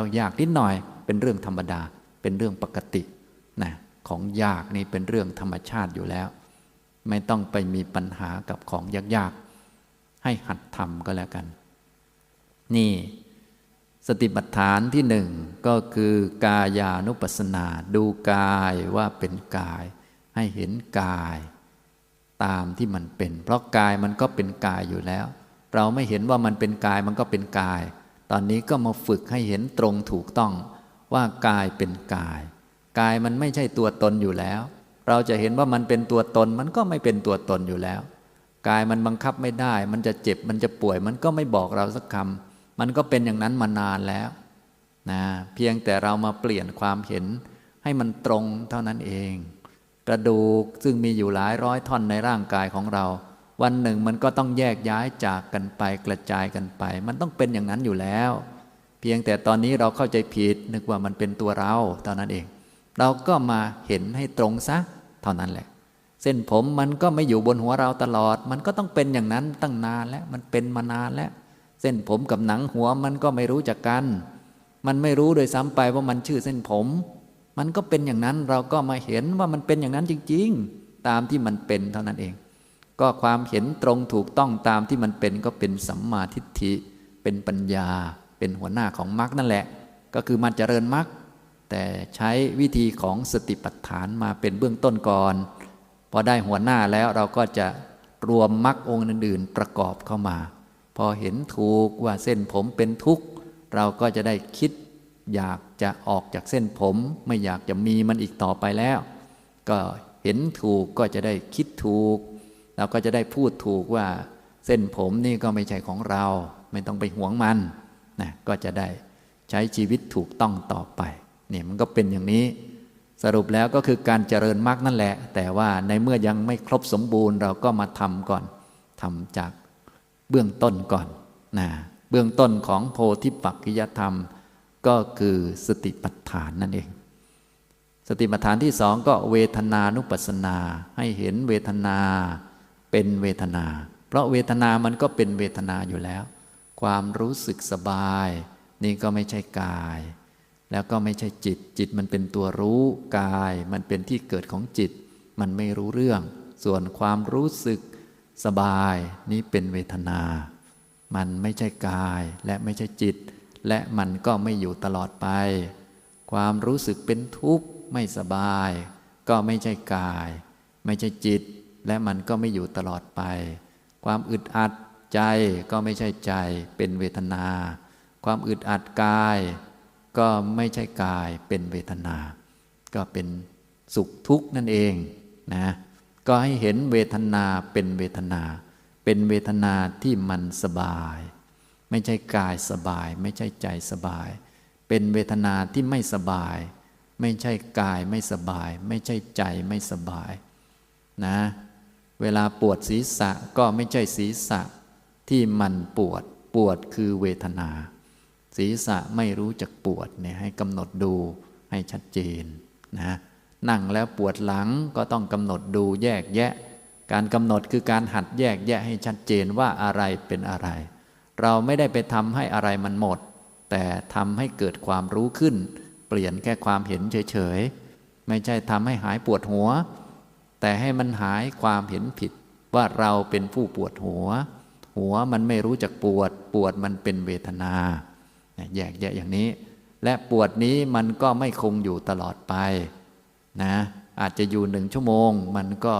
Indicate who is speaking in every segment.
Speaker 1: ต้องยากนิดหน่อยเป็นเรื่องธรรมดาเป็นเรื่องปกตินะของยากนี่เป็นเรื่องธรรมชาติอยู่แล้วไม่ต้องไปมีปัญหากับของยากๆให้หัดทำก็แล้วกันนี่สติปัฏฐานที่หนึ่งก็คือกายานุปัสสนาดูกายว่าเป็นกายให้เห็นกายตามที่มันเป็นเพราะกายมันก็เป็นกายอยู่แล้วเราไม่เห็นว่ามันเป็นกายมันก็เป็นกายตอนนี้ก็มาฝึกให้เห็นตรงถูกต้องว่ากายเป็นกายกายมันไม่ใช่ตัวตนอยู่แล้วเราจะเห็นว่ามันเป็นตัวตนมันก็ไม่เป็นตัวตนอยู่แล้วกายมันบังคับไม่ได้มันจะเจ็บมันจะป่วยมันก็ไม่บอกเราสักคำมันก็เป็นอย่างนั้นมานานแล้วนะเพียงแต่เรามาเปลี่ยนความเห็นให้มันตรงเท่านั้นเองกระดูกซึ่งมีอยู่หลายร้อยท่อนในร่างกายของเราวันหนึ่งมันก็ต้องแยกย้ายจากกันไปกระจายกันไปมันต้องเป็นอย่างนั้นอยู่แล้วเพียงแต่ตอนนี้เราเข้าใจผิดนึกว่ามันเป็นตัวเราเท่านั้นเองเราก็มาเห็นให้ตรงซะเท่านั้นแหละเส้นผมมันก็ไม่อยู่บนหัวเราตลอดมันก็ต้องเป็นอย่างนั้นตั้งนานแล้วมันเป็นมานานแล้วเส้นผมกับหนังหัวมันก็ไม่รู้จักกันมันไม่รู้โดยซ้ำไปว่ามันชื่อเส้นผมมันก็เป็นอย่างนั้นเราก็มาเห็นว่ามันเป็นอย่างนั้นจริงๆตามที่มันเป็นเท่านั้นเองก็ความเห็นตรงถูกต้องตามที่มันเป็นก็เป็นสัมมาทิฏฐิเป็นปัญญาเป็นหัวหน้าของมรรคนั่นแหละก็คือมันเจริญมรรคแต่ใช้วิธีของสติปัฏฐานมาเป็นเบื้องต้นก่อนพอได้หัวหน้าแล้วเราก็จะรวมมรรคองค์อื่นๆประกอบเข้ามาพอเห็นถูกว่าเส้นผมเป็นทุกข์เราก็จะได้คิดอยากจะออกจากเส้นผมไม่อยากจะมีมันอีกต่อไปแล้วก็เห็นถูกก็จะได้คิดถูกเราก็จะได้พูดถูกว่าเส้นผมนี่ก็ไม่ใช่ของเราไม่ต้องไปหวงมันนะก็จะได้ใช้ชีวิตถูกต้องต่อไปเนี่ยมันก็เป็นอย่างนี้สรุปแล้วก็คือการเจริญมรรคนั่นแหละแต่ว่าในเมื่อยังไม่ครบสมบูรณ์เราก็มาทำก่อนทำจากเบื้องต้นก่อนนะเบื้องต้นของโพธิปักขิยธรรมก็คือสติปัฏฐานนั่นเองสติปัฏฐานที่สองก็เวทนานุปัสสนาให้เห็นเวทนาเป็นเวทนาเพราะเวทนามันก็เป็นเวทนาอยู่แล้วความรู้สึกสบายนี่ก็ไม่ใช่กายแล้วก็ไม่ใช่จิตจิตมันเป็นตัวรู้กายมันเป็นที่เกิดของจิตมันไม่รู้เรื่องส่วนความรู้สึกสบายนี่เป็นเวทนามันไม่ใช่กายและไม่ใช่จิตและมันก็ไม่อยู่ตลอดไปความรู้สึกเป็นทุกข์ไม่สบายก็ไม่ใช่กายไม่ใช่จิตและมันก็ไม่อยู่ตลอดไปความอึดอัดใจก็ไม่ใช่ใจเป็นเวทนาความอึดอัดกายก็ไม่ใช่กายเป็นเวทนาก็เป็นสุขทุกข์นั่นเองนะก็ให้เห็นเวทนาเป็นเวทนาเป็นเวทนาที่มันสบายไม่ใช่กายสบายไม่ใช่ใจสบายเป็นเวทนาที่ไม่สบายไม่ใช่กายไม่สบายไม่ใช่ใจไม่สบายนะเวลาปวดศีรษะก็ไม่ใช่ศีรษะที่มันปวดคือเวทนาศีรษะไม่รู้จักปวดเนี่ยให้กำหนดดูให้ชัดเจนนะนั่งแล้วปวดหลังก็ต้องกำหนดดูแยกแยะการกำหนดคือการหัดแยกแยะให้ชัดเจนว่าอะไรเป็นอะไรเราไม่ได้ไปทำให้อะไรมันหมดแต่ทำให้เกิดความรู้ขึ้นเปลี่ยนแค่ความเห็นเฉยๆไม่ใช่ทำให้หายปวดหัวแต่ให้มันหายความเห็นผิดว่าเราเป็นผู้ปวดหัวมันไม่รู้จักปวดมันเป็นเวทนาแยกแยะอย่างนี้และปวดนี้มันก็ไม่คงอยู่ตลอดไปนะอาจจะอยู่1 ชั่วโมงมันก็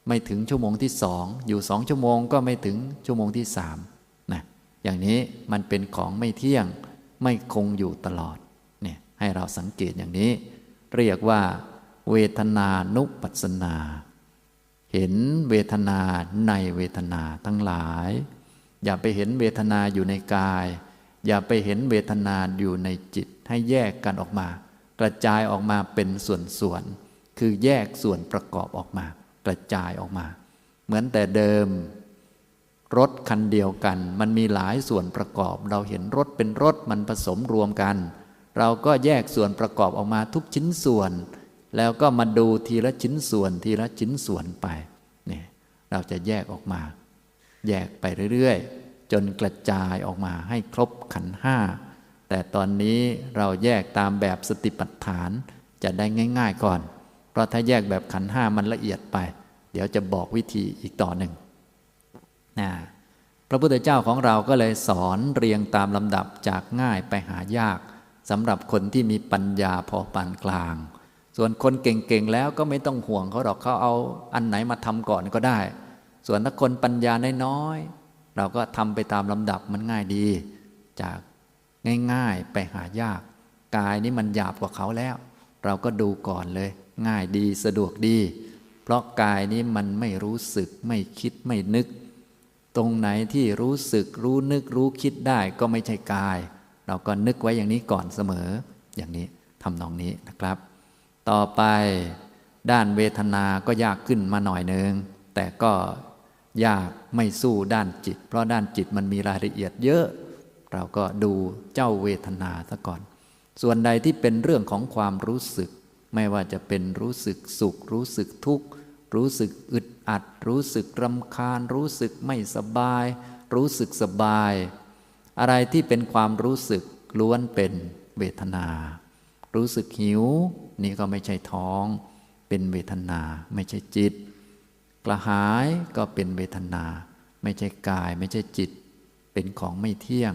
Speaker 1: ไม่ถึงชั่วโมงที่2อยู่2 ชั่วโมงก็ไม่ถึงชั่วโมงที่3นะอย่างนี้มันเป็นของไม่เที่ยงไม่คงอยู่ตลอดเนี่ยให้เราสังเกตอย่างนี้เรียกว่าเวทนานุปัสสนาเห็นเวทนาในเวทนาทั้งหลายอย่าไปเห็นเวทนาอยู่ในกายอย่าไปเห็นเวทนาอยู่ในจิตให้แยกกันออกมากระจายออกมาเป็นส่วนๆคือแยกส่วนประกอบออกมากระจายออกมาเหมือนแต่เดิมรถคันเดียวกันมันมีหลายส่วนประกอบเราเห็นรถเป็นรถมันผสมรวมกันเราก็แยกส่วนประกอบออกมาทุกชิ้นส่วนแล้วก็มาดูทีละชิ้นส่วนทีละชิ้นส่วนไปเนี่ยเราจะแยกออกมาแยกไปเรื่อยๆจนกระจายออกมาให้ครบขันธ์ 5 แต่ตอนนี้เราแยกตามแบบสติปัฏฐานจะได้ง่ายๆก่อนเพราะถ้าแยกแบบขันธ์ห้ามันละเอียดไปเดี๋ยวจะบอกวิธีอีกต่อหนึ่งพระพุทธเจ้าของเราก็เลยสอนเรียงตามลำดับจากง่ายไปหายากสำหรับคนที่มีปัญญาพอปานกลางส่วนคนเก่งๆแล้วก็ไม่ต้องห่วงเขาหรอกเขาเอาอันไหนมาทำก่อนก็ได้ส่วนถ้าคนปัญญาน้อยๆเราก็ทำไปตามลำดับมันง่ายดีจากง่ายๆไปหายากกายนี้มันหยาบกว่าเขาแล้วเราก็ดูก่อนเลยง่ายดีสะดวกดีเพราะกายนี้มันไม่รู้สึกไม่คิดไม่นึกตรงไหนที่รู้สึกรู้นึกรู้คิดได้ก็ไม่ใช่กายเราก็นึกไว้อย่างนี้ก่อนเสมออย่างนี้ทำนองนี้นะครับต่อไปด้านเวทนาก็ยากขึ้นมาหน่อยนึงแต่ก็ยากไม่สู้ด้านจิตเพราะด้านจิตมันมีรายละเอียดเยอะเราก็ดูเจ้าเวทนาซะก่อนส่วนใดที่เป็นเรื่องของความรู้สึกไม่ว่าจะเป็นรู้สึกสุขรู้สึกทุกข์รู้สึกอึดอัดรู้สึกรำคาญรู้สึกไม่สบายรู้สึกสบายอะไรที่เป็นความรู้สึกล้วนเป็นเวทนารู้สึกหิวนี่ก็ไม่ใช่ท้องเป็นเวทนาไม่ใช่จิตกระหายก็เป็นเวทนาไม่ใช่กายไม่ใช่จิตเป็นของไม่เที่ยง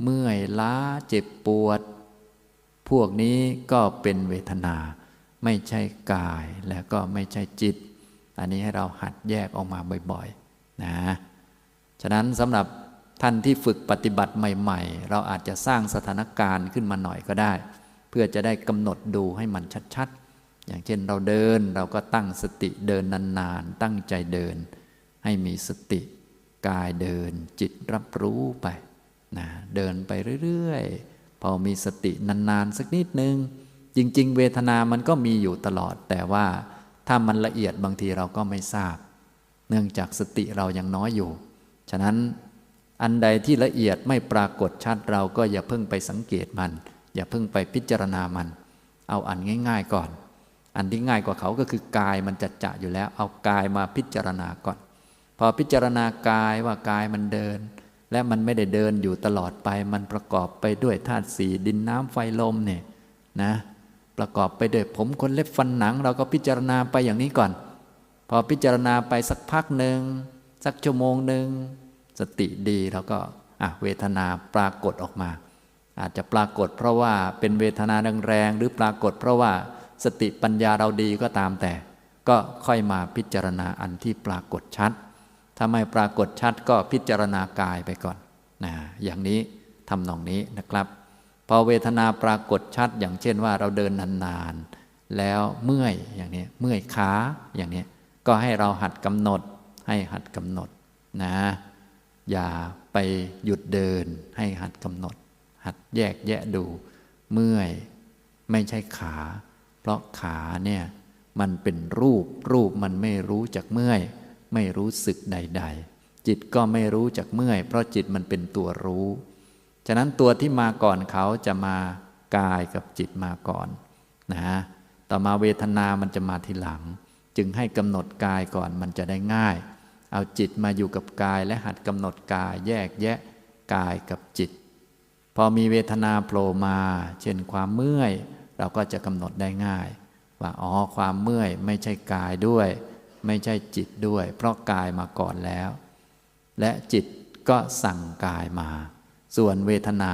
Speaker 1: เมื่อยล้าเจ็บปวดพวกนี้ก็เป็นเวทนาไม่ใช่กายและก็ไม่ใช่จิตอันนี้ให้เราหัดแยกออกมาบ่อยๆนะฉะนั้นสำหรับท่านที่ฝึกปฏิบัติใหม่ๆเราอาจจะสร้างสถานการณ์ขึ้นมาหน่อยก็ได้เพื่อจะได้กำหนดดูให้มันชัดๆอย่างเช่นเราเดินเราก็ตั้งสติเดินนานๆตั้งใจเดินให้มีสติกายเดินจิตรับรู้ไปนะเดินไปเรื่อยๆพอมีสตินานๆสักนิดนึงจริงๆเวทนามันก็มีอยู่ตลอดแต่ว่าถ้ามันละเอียดบางทีเราก็ไม่ทราบเนื่องจากสติเรายังน้อยอยู่ฉะนั้นอันใดที่ละเอียดไม่ปรากฏชัดเราก็อย่าเพิ่งไปสังเกตมันอย่าเพิ่งไปพิจารณามันเอาอันง่ายๆก่อนอันที่ง่ายกว่าเขาก็คือกายมันจัดจะอยู่แล้วเอากายมาพิจารณาก่อนพอพิจารณากายว่ากายมันเดินและมันไม่ได้เดินอยู่ตลอดไปมันประกอบไปด้วยธาตุสี่ดินน้ำไฟลมเนี่ยนะประกอบไปด้วยผมขนเล็บฟันหนังเราก็พิจารณาไปอย่างนี้ก่อนพอพิจารณาไปสักพักหนึ่งสักชั่วโมงหนึ่งสติดีแล้วก็เวทนาปรากฏออกมาอาจจะปรากฏเพราะว่าเป็นเวทนาแรงๆหรือปรากฏเพราะว่าสติปัญญาเราดีก็ตามแต่ก็ค่อยมาพิจารณาอันที่ปรากฏชัดถ้าไม่ปรากฏชัดก็พิจารณากายไปก่อนอย่างนี้ทำนองนี้นะครับพอเวทนาปรากฏชัดอย่างเช่นว่าเราเดินนานๆแล้วเมื่อยอย่างนี้เมื่อยขาอย่างนี้ก็ให้เราหัดกำหนดให้หัดกำหนดนะอย่าไปหยุดเดินให้หัดกำหนดหัดแยกแยะดูเมื่อยไม่ใช่ขาเพราะขาเนี่ยมันเป็นรูปมันไม่รู้จักเมื่อยไม่รู้สึกใดๆจิตก็ไม่รู้จักเมื่อยเพราะจิตมันเป็นตัวรู้ฉะนั้นตัวที่มาก่อนเขาจะมากายกับจิตมาก่อนนะต่อมาเวทนามันจะมาทีหลังจึงให้กำหนดกายก่อนมันจะได้ง่ายเอาจิตมาอยู่กับกายและหัดกำหนดกายแยกแยะกายกับจิตพอมีเวทนาโผล่มาเช่นความเมื่อยเราก็จะกำหนดได้ง่ายว่าความเมื่อยไม่ใช่กายด้วยไม่ใช่จิตด้วยเพราะกายมาก่อนแล้วและจิตก็สั่งกายมาส่วนเวทนา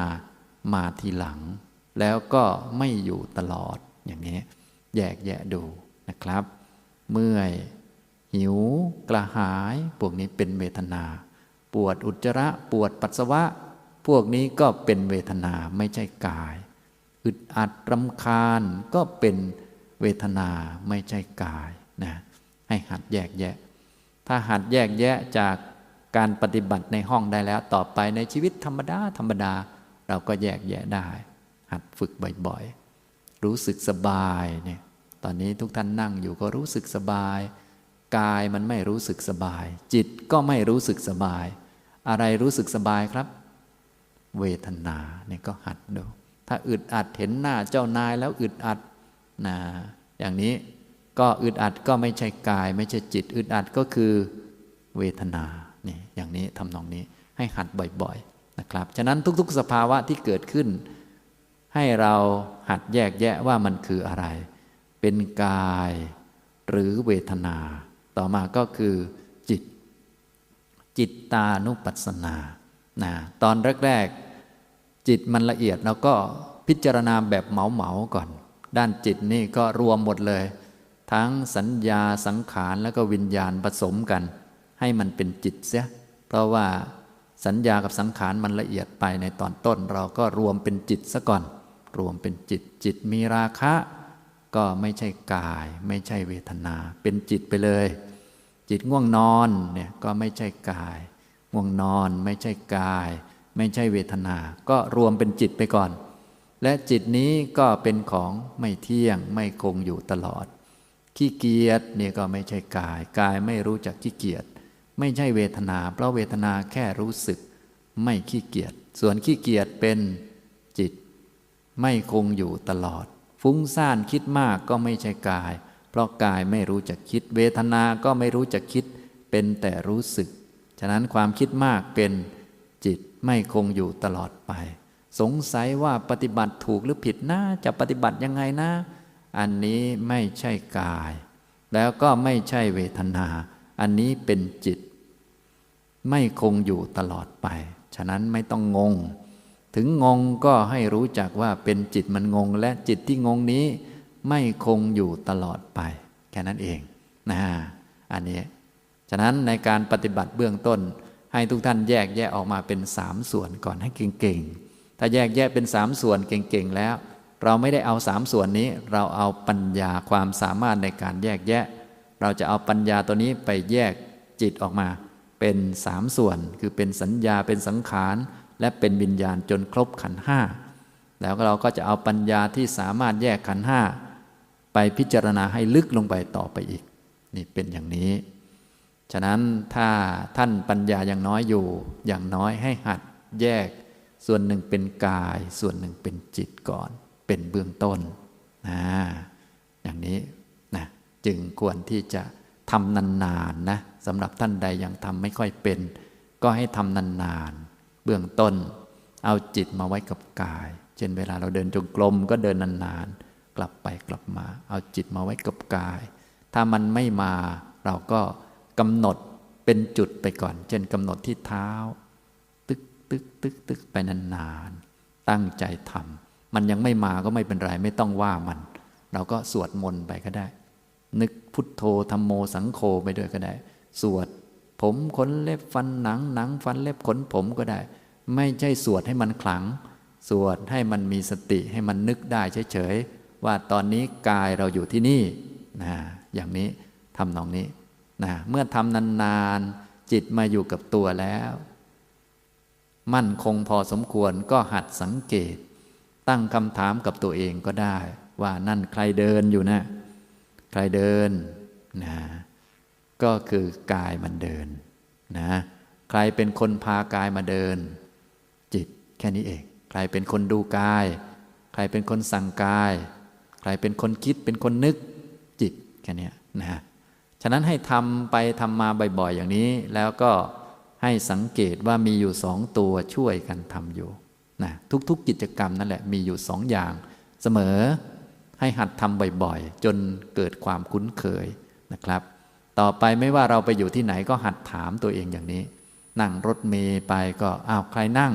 Speaker 1: มาทีหลังแล้วก็ไม่อยู่ตลอดอย่างนี้แยกแยะดูนะครับเมื่อยหิวกระหายพวกนี้เป็นเวทนาปวดอุจจาระปวดปัสสาวะพวกนี้ก็เป็นเวทนาไม่ใช่กายอึดอัดรำคาญก็เป็นเวทนาไม่ใช่กายนะให้หัดแยกแยะถ้าหัดแยกแยะจากการปฏิบัติในห้องได้แล้วต่อไปในชีวิตธรรมดาเราก็แยกแยะได้หัดฝึกบ่อยๆรู้สึกสบายเนี่ยตอนนี้ทุกท่านนั่งอยู่ก็รู้สึกสบายกายมันไม่รู้สึกสบายจิตก็ไม่รู้สึกสบายอะไรรู้สึกสบายครับเวทนาเนี่ยก็หัดดูถ้าอึดอัดเห็นหน้าเจ้านายแล้วอึดอัดนะอย่างนี้ก็อึดอัดก็ไม่ใช่กายไม่ใช่จิตอึดอัดก็คือเวทนานี่อย่างนี้ทำนองนี้ให้หัดบ่อยๆนะครับฉะนั้นทุกๆสภาวะที่เกิดขึ้น ให้เราหัดแยกแยะว่ามันคืออะไรเป็นกายหรือเวทนาต่อมาก็คือจิตตานุปัสสนาตอนแรกๆจิตมันละเอียดเราก็พิจารณาแบบเหมาก่อนด้านจิตนี่ก็รวมหมดเลยทั้งสัญญาสังขารแล้วก็วิญญาณผสมกันให้มันเป็นจิตเสียเพราะว่าสัญญากับสังขารมันละเอียดไปในตอนต้นเราก็รวมเป็นจิตซะก่อนรวมเป็นจิตมีราคะก็ไม่ใช่กายไม่ใช่เวทนาเป็นจิตไปเลยจิตง่วงนอนเนี่ยก็ไม่ใช่กายง่วงนอนไม่ใช่กายไม่ใช่เวทนาก็รวมเป็นจิตไปก่อนและจิตนี้ก็เป็นของไม่เที่ยงไม่คงอยู่ตลอดขี้เกียจเนี่ยก็ไม่ใช่กายไม่รู้จักขี้เกียจไม่ใช่เวทนาเพราะเวทนาแค่รู้สึกไม่ขี้เกียจส่วนขี้เกียจเป็นจิตไม่คงอยู่ตลอดฟุ้งซ่านคิดมากก็ไม่ใช่กายเพราะกายไม่รู้จักคิดเวทนาก็ไม่รู้จักคิดเป็นแต่รู้สึกฉะนั้นความคิดมากเป็นจิตไม่คงอยู่ตลอดไปสงสัยว่าปฏิบัติถูกหรือผิดนะจะปฏิบัติยังไงนะอันนี้ไม่ใช่กายแล้วก็ไม่ใช่เวทนาอันนี้เป็นจิตไม่คงอยู่ตลอดไปฉะนั้นไม่ต้องงงถึงงงก็ให้รู้จักว่าเป็นจิตมันงงและจิตที่งงนี้ไม่คงอยู่ตลอดไปแค่นั้นเองอันนี้ฉะนั้นในการปฏิบัติเบื้องต้นให้ทุกท่านแยกแยะออกมาเป็น3ส่วนก่อนให้เก่งๆถ้าแยกแยะเป็น3ส่วนเก่งๆแล้วเราไม่ได้เอา3ส่วนนี้เราเอาปัญญาความสามารถในการแยกแยะเราจะเอาปัญญาตัวนี้ไปแยกจิตออกมาเป็น3ส่วนคือเป็นสัญญาเป็นสังขารและเป็นวิญญาณจนครบขันธ์ห้าแล้วเราก็จะเอาปัญญาที่สามารถแยกขันธ์ห้าไปพิจารณาให้ลึกลงไปต่อไปอีกนี่เป็นอย่างนี้ฉะนั้นถ้าท่านปัญญายังน้อยอยู่อย่างน้อยให้หัดแยกส่วนหนึ่งเป็นกายส่วนหนึ่งเป็นจิตก่อนเป็นเบื้องต้นอย่างนี้นะจึงควรที่จะทำนานๆนะสำหรับท่านใดยังทำไม่ค่อยเป็นก็ให้ทำนานๆเบื้องต้นเอาจิตมาไว้กับกายเช่นเวลาเราเดินจงกรมก็เดินนานๆกลับไปกลับมาเอาจิตมาไว้กับกายถ้ามันไม่มาเราก็กำหนดเป็นจุดไปก่อนเช่นกำหนดที่เท้าตึกไปนานๆตั้งใจทำมันยังไม่มาก็ไม่เป็นไรไม่ต้องว่ามันเราก็สวดมนต์ไปก็ได้นึกพุทโธธัมโมสังโฆไปด้วยก็ได้สวดผมขนเล็บฟันหนังฟันเล็บขนผมก็ได้ไม่ใช่สวดให้มันขลังสวดให้มันมีสติให้มันนึกได้เฉยๆว่าตอนนี้กายเราอยู่ที่นี่อย่างนี้ทำนองนี้เมื่อทำนานๆจิตมาอยู่กับตัวแล้วมั่นคงพอสมควรก็หัดสังเกตตั้งคำถามกับตัวเองก็ได้ว่านั่นใครเดินอยู่นะใครเดินก็คือกายมันเดินใครเป็นคนพากายมาเดินจิตแค่นี้เองใครเป็นคนดูกายใครเป็นคนสั่งกายใครเป็นคนคิดเป็นคนนึกจิตแค่นี้ฉะนั้นให้ทำไปทำมาบ่อยๆอย่างนี้แล้วก็ให้สังเกตว่ามีอยู่2ตัวช่วยกันทำอยู่ทุกๆกิจกรรมนั่นแหละมีอยู่2อย่างเสมอให้หัดทำบ่อยๆจนเกิดความคุ้นเคยนะครับต่อไปไม่ว่าเราไปอยู่ที่ไหนก็หัดถามตัวเองอย่างนี้นั่งรถเมล์ไปก็ใครนั่ง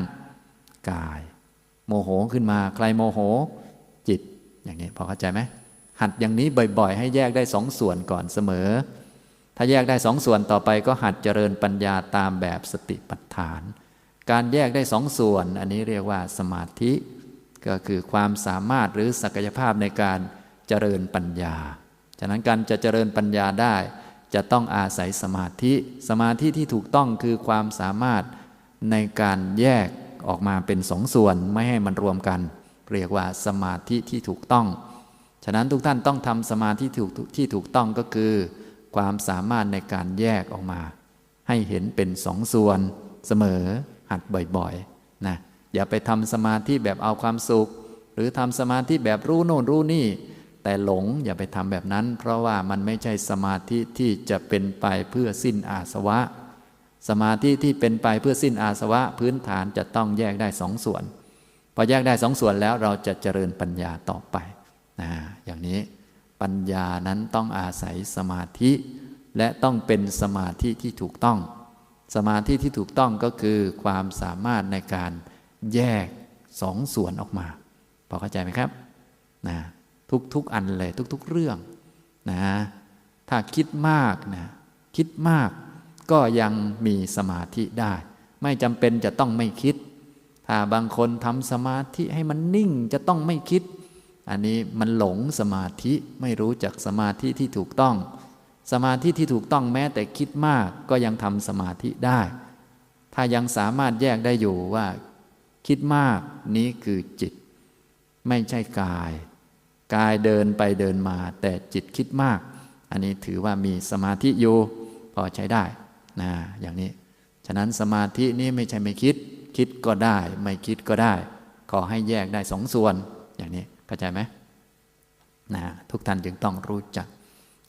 Speaker 1: กายโมโหขึ้นมาใครโมโหจิตอย่างนี้พอเข้าใจไหมหัดอย่างนี้บ่อยๆให้แยกได้2ส่วนก่อนเสมอถ้าแยกได้2ส่วนต่อไปก็หัดเจริญปัญญาตามแบบสติปัฏฐานการแยกได้2ส่วนอันนี้เรียกว่าสมาธิก็คือความสามารถหรือศักยภาพในการเจริญปัญญาฉะนั้นการจะเจริญปัญญาได้จะต้องอาศัยสมาธิที่ถูกต้องคือความสามารถในการแยกออกมาเป็น2ส่วนไม่ให้มันรวมกันเรียกว่าสมาธิที่ถูกต้องฉะนั้นทุกท่านต้องทำสมาธิที่ถูกต้องก็คือความสามารถในการแยกออกมาให้เห็นเป็น2ส่วนเสมอหัดบ่อยๆนะอย่าไปทำสมาธิแบบเอาความสุขหรือทำสมาธิแบบรู้โน่นรู้นี่แต่หลงอย่าไปทำแบบนั้นเพราะว่ามันไม่ใช่สมาธิที่จะเป็นไปเพื่อสิ้นอาสวะสมาธิที่เป็นไปเพื่อสิ้นอาสวะพื้นฐานจะต้องแยกได้2ส่วน พอแยกได้สองส่วนแล้วเราจะเจริญปัญญาต่อไปอย่างนี้ปัญญานั้นต้องอาศัยสมาธิและต้องเป็นสมาธิที่ถูกต้องสมาธิที่ถูกต้องก็คือความสามารถในการแยกสองส่วนออกมาพอเข้าใจไหมครับทุกอันเลยทุกเรื่องถ้าคิดมากคิดมากก็ยังมีสมาธิได้ไม่จำเป็นจะต้องไม่คิดถ้าบางคนทำสมาธิให้มันนิ่งจะต้องไม่คิดอันนี้มันหลงสมาธิไม่รู้จักสมาธิที่ถูกต้องสมาธิที่ถูกต้องแม้แต่คิดมากก็ยังทำสมาธิได้ถ้ายังสามารถแยกได้อยู่ว่าคิดมากนี้คือจิตไม่ใช่กายเดินไปเดินมาแต่จิตคิดมากอันนี้ถือว่ามีสมาธิอยู่พอใช้ได้อย่างนี้ฉะนั้นสมาธินี้ไม่ใช่ไม่คิดคิดก็ได้ไม่คิดก็ได้ขอให้แยกได้สองส่วนอย่างนี้เข้าใจไหมทุกท่านจึงต้องรู้จัก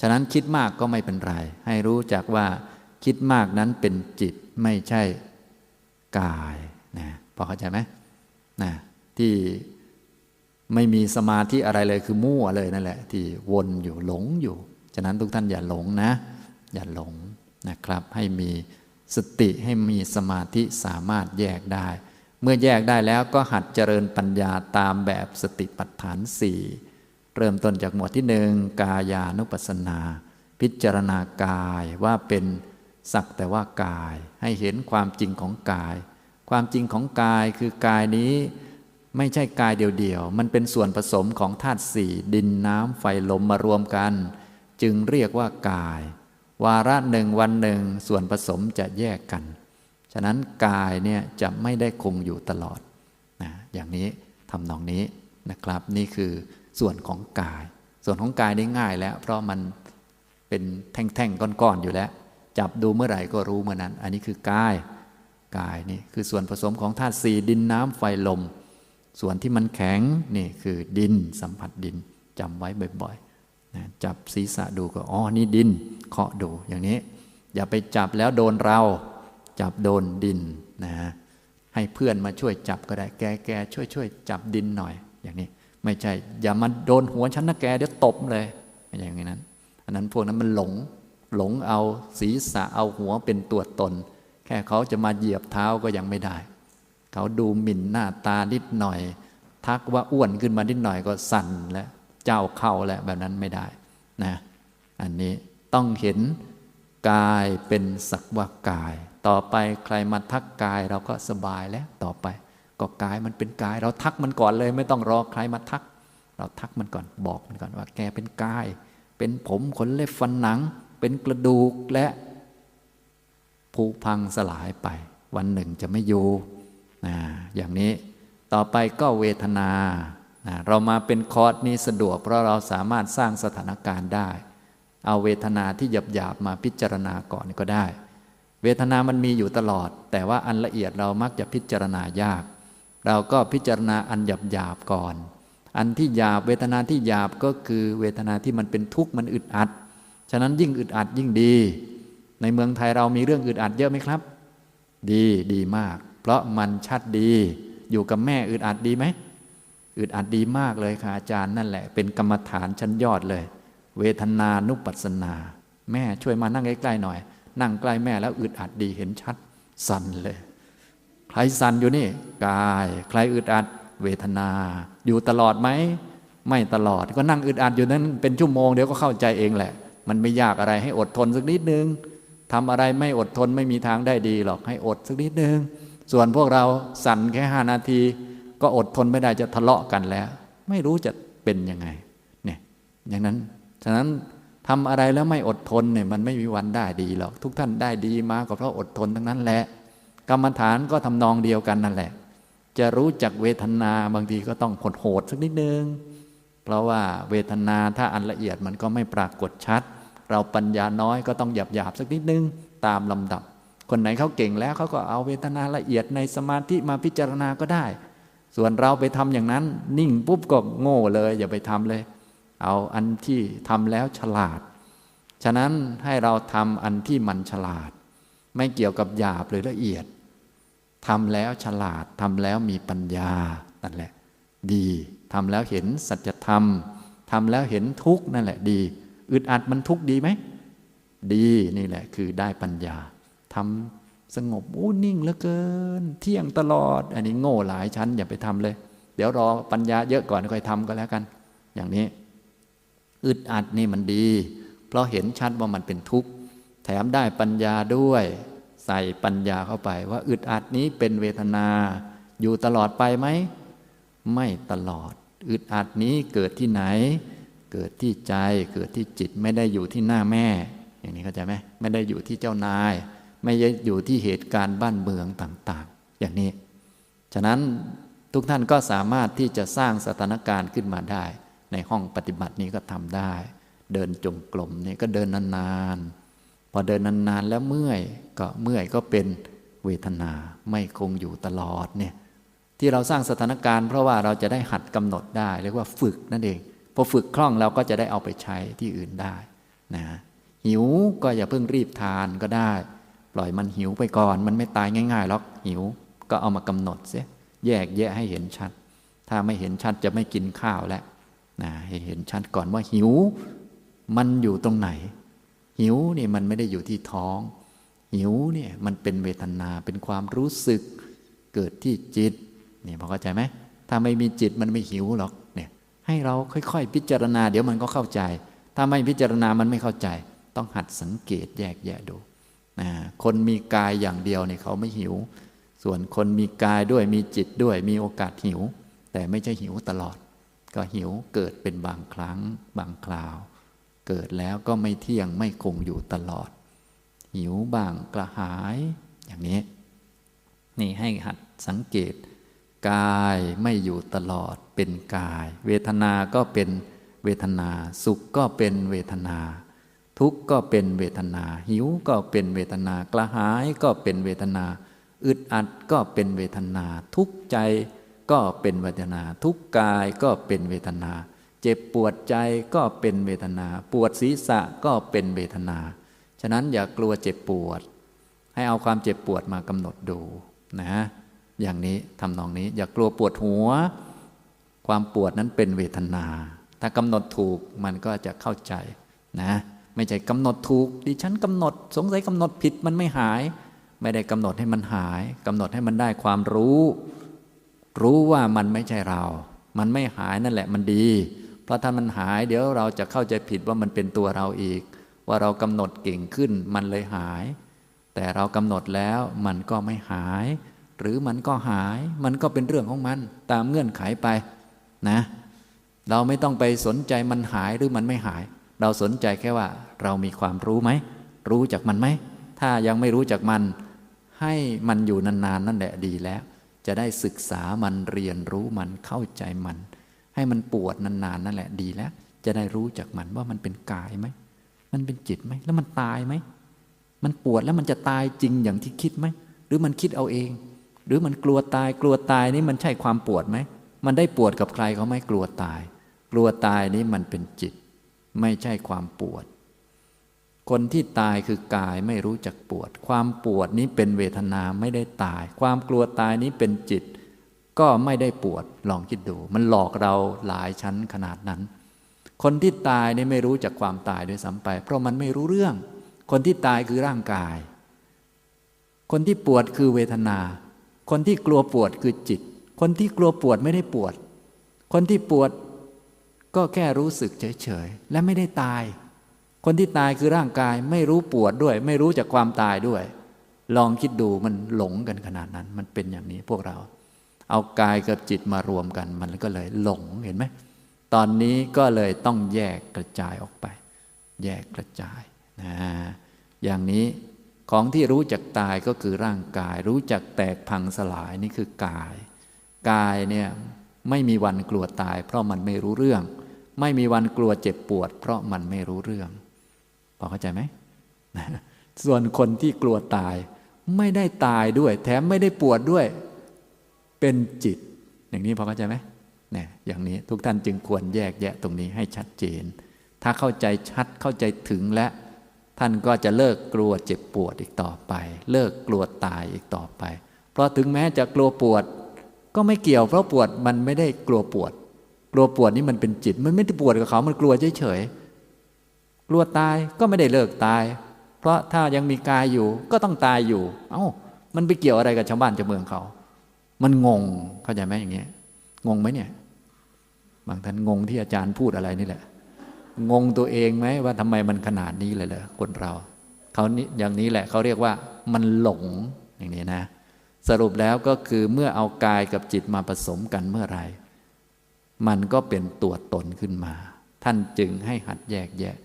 Speaker 1: ฉะนั้นคิดมากก็ไม่เป็นไรให้รู้จักว่าคิดมากนั้นเป็นจิตไม่ใช่กายพอเข้าใจไหมที่ไม่มีสมาธิอะไรเลยคือมั่วเลยนั่นแหละที่วนอยู่หลงอยู่ฉะนั้นทุกท่านอย่าหลงอย่าหลงนะครับให้มีสติให้มีสมาธิสามารถแยกได้เมื่อแยกได้แล้วก็หัดเจริญปัญญาตามแบบสติปัฏฐานสี่เริ่มต้นจากหมวดที่หนึ่งกายานุปัสสนาพิจารณากายว่าเป็นสักแต่ว่ากายให้เห็นความจริงของกายความจริงของกายคือกายนี้ไม่ใช่กายเดียวๆมันเป็นส่วนผสมของธาตุสี่ดินน้ำไฟลมมารวมกันจึงเรียกว่ากายวาระหนึ่งวันหนึ่งส่วนผสมจะแยกกันฉะนั้นกายเนี่ยจะไม่ได้คงอยู่ตลอดอย่างนี้ทำนองนี้นะครับนี่คือส่วนของกายส่วนของกายนี่ง่ายแล้วเพราะมันเป็นแท่งๆก้อนๆอยู่แล้วจับดูเมื่อไหร่ก็รู้เมื่อนั้นอันนี้คือกายนี่คือส่วนผสมของธาตุสี่ดินน้ำไฟลมส่วนที่มันแข็งนี่คือดินสัมผัสดินจำไว้บ่อยๆจับศีรษะดูก็นี่ดินเคาะดูอย่างนี้อย่าไปจับแล้วโดนเราจับโดนดินให้เพื่อนมาช่วยจับก็ได้แกช่วยจับดินหน่อยอย่างนี้ไม่ใช่อย่ามาโดนหัวฉันนะแกเดี๋ยวตบเลยอย่างนี้นั้นอันนั้นพวกนั้นมันหลงเอาศีรษะเอาหัวเป็นตัวตนแค่เขาจะมาเหยียบเท้าก็ยังไม่ได้เขาดูหมิ่นหน้าตานิดหน่อยทักว่าอ้วนขึ้นมานิดหน่อยก็สั่นแล้วเจ้าเข้าแล้วแบบนั้นไม่ได้อันนี้ต้องเห็นกายเป็นสักว่ากายต่อไปใครมาทักกายเราก็สบายแล้วต่อไปก็กายมันเป็นกายเราทักมันก่อนเลยไม่ต้องรอใครมาทักเราทักมันก่อนบอกมันก่อนว่าแกเป็นกายเป็นผมขนเล็บฟันหนังเป็นกระดูกและผุพังสลายไปวันหนึ่งจะไม่อยู่อย่างนี้ต่อไปก็เวทนาเรามาเป็นคอร์สนี้สะดวกเพราะเราสามารถสร้างสถานการณ์ได้เอาเวทนาที่หยาบๆมาพิจารณาก่อนก็ได้เวทนามันมีอยู่ตลอดแต่ว่าอันละเอียดเรามักจะพิจารณายากเราก็พิจารณาอันหยาบๆก่อนอันที่หยาบเวทนาที่หยาบก็คือเวทนาที่มันเป็นทุกข์มันอึดอัดฉะนั้นยิ่งอึดอัดยิ่งดีในเมืองไทยเรามีเรื่องอึดอัดเยอะไหมครับดีมากเพราะมันชัดดีอยู่กับแม่อึดอัดดีไหมอึดอัดดีมากเลยค่ะอาจารย์นั่นแหละเป็นกรรมฐานชั้นยอดเลยเวทนานุปัสสนาแม่ช่วยมานั่งใกล้ๆหน่อยนั่งใกล้แม่แล้วอึดอัดดีเห็นชัดสั่นเลยใครสั่นอยู่นี่กายใครอึดอัดเวทนาอยู่ตลอดไหมไม่ตลอดก็นั่งอึดอัดอยู่นั้นเป็นชั่วโมงเดี๋ยวก็เข้าใจเองแหละมันไม่ยากอะไรให้อดทนสักนิดนึงทำอะไรไม่อดทนไม่มีทางได้ดีหรอกให้อดสักนิดนึงส่วนพวกเราสั่นแค่5 นาทีก็อดทนไม่ได้จะทะเลาะกันแล้วไม่รู้จะเป็นยังไงเนี่ยอย่างนั้นฉะนั้นทำอะไรแล้วไม่อดทนเนี่ยมันไม่มีวันได้ดีหรอกทุกท่านได้ดีมาก็เพราะอดทนทั้งนั้นแหละกรรมฐานก็ทำนองเดียวกันนั่นแหละจะรู้จักเวทนาบางทีก็ต้องโหดสักนิดนึงเพราะว่าเวทนาถ้าอันละเอียดมันก็ไม่ปรากฏชัดเราปัญญาน้อยก็ต้องหยาบสักนิดนึงตามลำดับคนไหนเขาเก่งแล้วเขาก็เอาเวทนาละเอียดในสมาธิมาพิจารณาก็ได้ส่วนเราไปทำอย่างนั้นนิ่งปุ๊บก็โง่เลยอย่าไปทำเลยเอาอันที่ทำแล้วฉลาดฉะนั้นให้เราทำอันที่มันฉลาดไม่เกี่ยวกับหยาบหรือละเอียดทำแล้วฉลาดทำแล้วมีปัญญา นั่นแหละดีทำแล้วเห็นสัจธรรมทำแล้วเห็นทุกข์นั่นแหละดีอึดอัดมันทุกข์ดีไหมดีนี่แหละคือได้ปัญญาทำสงบนิ่งเหลือเกินเที่ยงตลอดอันนี้โง่หลายชั้นอย่าไปทำเลยเดี๋ยวรอปัญญาเยอะก่อนค่อยทำก็แล้วกันอย่างนี้อึดอัดนี่มันดีเพราะเห็นชัดว่ามันเป็นทุกข์แถมได้ปัญญาด้วยใส่ปัญญาเข้าไปว่าอึดอัดนี้เป็นเวทนาอยู่ตลอดไปไหมไม่ตลอดอึดอัดนี้เกิดที่ไหนเกิดที่ใจเกิดที่จิตไม่ได้อยู่ที่หน้าแม่อย่างนี้เข้าใจไหมไม่ได้อยู่ที่เจ้านายไม่ได้อยู่ที่เหตุการณ์บ้านเมืองต่างๆอย่างนี้ฉะนั้นทุกท่านก็สามารถที่จะสร้างสถานการณ์ขึ้นมาได้ในห้องปฏิบัตินี้ก็ทำได้เดินจงกรมนี่ก็เดินนานๆพอเดินนานๆแล้วเมื่อยก็เป็นเวทนาไม่คงอยู่ตลอดเนี่ยที่เราสร้างสถานการณ์เพราะว่าเราจะได้หัดกำหนดได้เรียกว่าฝึกนั่นเองพอฝึกคล่องเราก็จะได้เอาไปใช้ที่อื่นได้นะหิวก็อย่าเพิ่งรีบทานก็ได้ปล่อยมันหิวไปก่อนมันไม่ตายง่ายๆหรอกหิวก็เอามากำหนดเสียแยกแยะให้เห็นชัดถ้าไม่เห็นชัดจะไม่กินข้าวแล้วนะให้เห็นชัดก่อนว่าหิวมันอยู่ตรงไหนหิวนี่มันไม่ได้อยู่ที่ท้องหิวเนี่ยมันเป็นเวทนาเป็นความรู้สึกเกิดที่จิตนี่พอเข้าใจไหมถ้าไม่มีจิตมันไม่หิวหรอกเนี่ยให้เราค่อยๆพิจารณาเดี๋ยวมันก็เข้าใจถ้าไม่พิจารณามันไม่เข้าใจต้องหัดสังเกตแยกแยะดูคนมีกายอย่างเดียวเนี่ยเขาไม่หิวส่วนคนมีกายด้วยมีจิตด้วยมีโอกาสหิวแต่ไม่ใช่หิวตลอดก็หิวเกิดเป็นบางครั้งบางคราวเกิดแล้วก็ไม่เที่ยงไม่คงอยู่ตลอดหิวบ้างกระหายอย่างนี้นี่ให้หัดสังเกตกายไม่อยู่ตลอดเป็นกายเวทนาก็เป็นเวทนาสุขก็เป็นเวทนาทุกข์ก็เป็นเวทนาหิวก็เป็นเวทนากระหายก็เป็นเวทนาอึดอัดก็เป็นเวทนาทุกข์ใจก็เป็นเวทนาทุกข์กายก็เป็นเวทนาเจ็บปวดใจก็เป็นเวทนาปวดศีรษะก็เป็นเวทนาฉะนั้นอย่ากลัวเจ็บปวดให้เอาความเจ็บปวดมากำหนดดูนะอย่างนี้ทำนองนี้อย่ากลัวปวดหัวความปวดนั้นเป็นเวทนาถ้ากำหนดถูกมันก็จะเข้าใจนะไม่ใช่กำหนดถูกดิฉันกำหนดสงสัยกำหนดผิดมันไม่หายไม่ได้กำหนดให้มันหายกำหนดให้มันได้ความรู้ว่ามันไม่ใช่เรามันไม่หายนั่นแหละมันดีเพราะถ้ามันหายเดี๋ยวเราจะเข้าใจผิดว่ามันเป็นตัวเราอีกว่าเรากำหนดเก่งขึ้นมันเลยหายแต่เรากำหนดแล้วมันก็ไม่หายหรือมันก็หายมันก็เป็นเรื่องของมันตามเงื่อนไขไปนะเราไม่ต้องไปสนใจมันหายหรือมันไม่หายเราสนใจแค่ว่าเรามีความรู้ไหมรู้จักมันไหมถ้ายังไม่รู้จักมันให้มันอยู่นานๆนั่นแหละดีแล้วจะได้ศึกษามันเรียนรู้มันเข้าใจมันให้มันปวดนานๆนั่นแหละดีแล้วจะได้รู้จักมันว่ามันเป็นกายไหมมันเป็นจิตไหมแล้วมันตายไหมมันปวดแล้วมันจะตายจริงอย่างที่คิดไหมหรือมันคิดเอาเองหรือมันกลัวตายนี่มันใช่ความปวดไหมมันได้ปวดกับใครเขาไม่กลัวตายนี่มันเป็นจิตไม่ใช่ความปวดคนที่ตายคือกายไม่รู้จักปวดความปวดนี้เป็นเวทนาไม่ได้ตายความกลัวตายนี้เป็นจิตก็ไม่ได้ปวดลองคิดดูมันหลอกเราหลายชั้นขนาดนั้นคนที่ตายนี่ไม่รู้จักความตายด้วยซ้ำไปเพราะมันไม่รู้เรื่องคนที่ตายคือร่างกายคนที่ปวดคือเวทนาคนที่กลัวปวดคือจิตคนที่กลัวปวดไม่ได้ปวดคนที่ปวดก็แค่รู้สึกเฉยๆและไม่ได้ตายคนที่ตายคือร่างกายไม่รู้ปวดด้วยไม่รู้จักความตายด้วยลองคิดดูมันหลงกันขนาดนั้นมันเป็นอย่างนี้พวกเราเอากายกับจิตมารวมกันมันก็เลยหลงเห็นไหมตอนนี้ก็เลยต้องแยกกระจายออกไปแยกกระจายอย่างนี้ของที่รู้จักตายก็คือร่างกายรู้จักแตกพังสลายนี่คือกายเนี่ยไม่มีวันกลัวตายเพราะมันไม่รู้เรื่องไม่มีวันกลัวเจ็บปวดเพราะมันไม่รู้เรื่องพอเข้าใจไหม ส่วนคนที่กลัวตายไม่ได้ตายด้วยแถมไม่ได้ปวดด้วยเป็นจิตอย่างนี้พอเข้าใจไหมเนี่ยอย่างนี้ทุกท่านจึงควรแยกแยะตรงนี้ให้ชัดเจนถ้าเข้าใจชัดเข้าใจถึงและท่านก็จะเลิกกลัวเจ็บปวดอีกต่อไปเลิกกลัวตายอีกต่อไปเพราะถึงแม้จะกลัวปวด ก็ไม่เกี่ยวเพราะปวดมันไม่ได้กลัวปวดกลัวปวดนี่มันเป็นจิตมันไม่ได้ปวดกับเขามันกลัวเฉยๆกลัวตายก็ไม่ได้เลิกตายเพราะถ้ายังมีกายอยู่ก็ต้องตายอยู่เอ้ามันไปเกี่ยวอะไรกับชาวบ้านชาวเมืองเขามันงงเข้าใจไหมอย่างเงี้ยงงไหมเนี่ยบางท่านงงที่อาจารย์พูดอะไรนี่แหละงงตัวเองไหมว่าทำไมมันขนาดนี้เลยเหรอคนเราเขานี่อย่างนี้แหละเขาเรียกว่ามันหลงอย่างนี้นะสรุปแล้วก็คือเมื่อเอากายกับจิตมาผสมกันเมื่อไหร่มันก็เป็นตัวตนขึ้นมาท่านจึงให้หัดแยกแยะ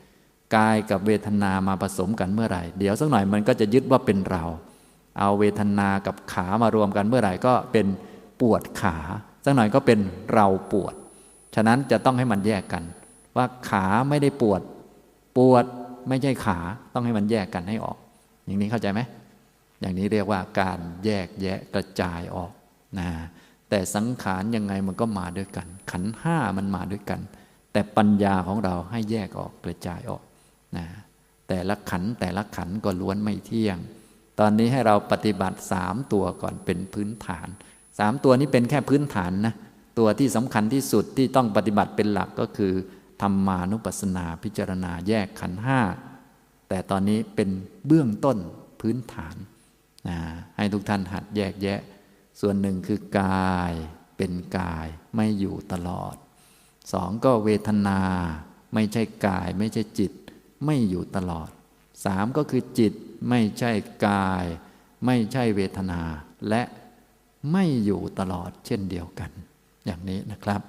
Speaker 1: กายกับเวทนามาผสมกันเมื่อไหร่เดี๋ยวสักหน่อยมันก็จะยึดว่าเป็นเราเอาเวทนากับขามารวมกันเมื่อไหร่ก็เป็นปวดขาสักหน่อยก็เป็นเราปวดฉะนั้นจะต้องให้มันแยกกันว่าขาไม่ได้ปวดปวดไม่ใช่ขาต้องให้มันแยกกันให้ออกอย่างนี้เข้าใจไหมอย่างนี้เรียกว่าการแยกแยะกระจายออกนะแต่สังขารยังไงมันก็มาด้วยกันขันธ์ห้ามันมาด้วยกันแต่ปัญญาของเราให้แยกออกกระจายออกนะแต่ละขันธ์แต่ละขันธ์ก็ล้วนไม่เที่ยงตอนนี้ให้เราปฏิบัติ3ตัวก่อนเป็นพื้นฐาน3ตัวนี้เป็นแค่พื้นฐานนะตัวที่สำคัญที่สุดที่ต้องปฏิบัติเป็นหลักก็คือธรรมานุปัสสนาพิจารณาแยกขันธ์ห้าแต่ตอนนี้เป็นเบื้องต้นพื้นฐานให้ทุกท่านหัดแยกแยะส่วนหนึ่งคือกายเป็นกายไม่อยู่ตลอด2ก็เวทนาไม่ใช่กายไม่ใช่จิตไม่อยู่ตลอด3ก็คือจิตไม่ใช่กายไม่ใช่เวทนาและไม่อยู่ตลอดเช่นเดียวกันอย่างนี้นะครับ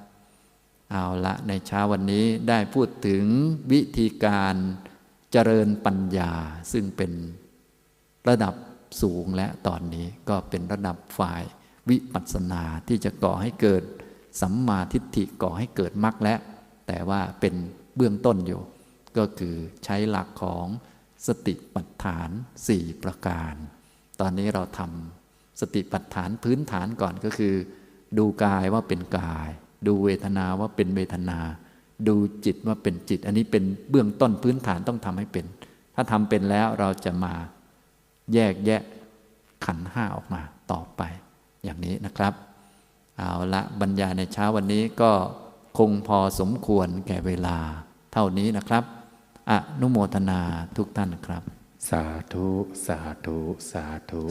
Speaker 1: เอาละในเช้าวันนี้ได้พูดถึงวิธีการเจริญปัญญาซึ่งเป็นระดับสูงและตอนนี้ก็เป็นระดับฝ่ายวิปัสสนาที่จะก่อให้เกิดสัมมาทิฏฐิก่อให้เกิดมรรคและแต่ว่าเป็นเบื้องต้นอยู่ก็คือใช้หลักของสติปัฏฐาน4ประการตอนนี้เราทำสติปัฏฐานพื้นฐานก่อนก็คือดูกายว่าเป็นกายดูเวทนาว่าเป็นเวทนาดูจิตว่าเป็นจิตอันนี้เป็นเบื้องต้นพื้นฐานต้องทำให้เป็นถ้าทำเป็นแล้วเราจะมาแยกแยะขันธ์ห้าออกมาต่อไปอย่างนี้นะครับเอาละบรรยายในเช้าวันนี้ก็คงพอสมควรแก่เวลาเท่านี้นะครับอนุโมทนาทุกท่านครับ
Speaker 2: สาธุสาธุสาธุ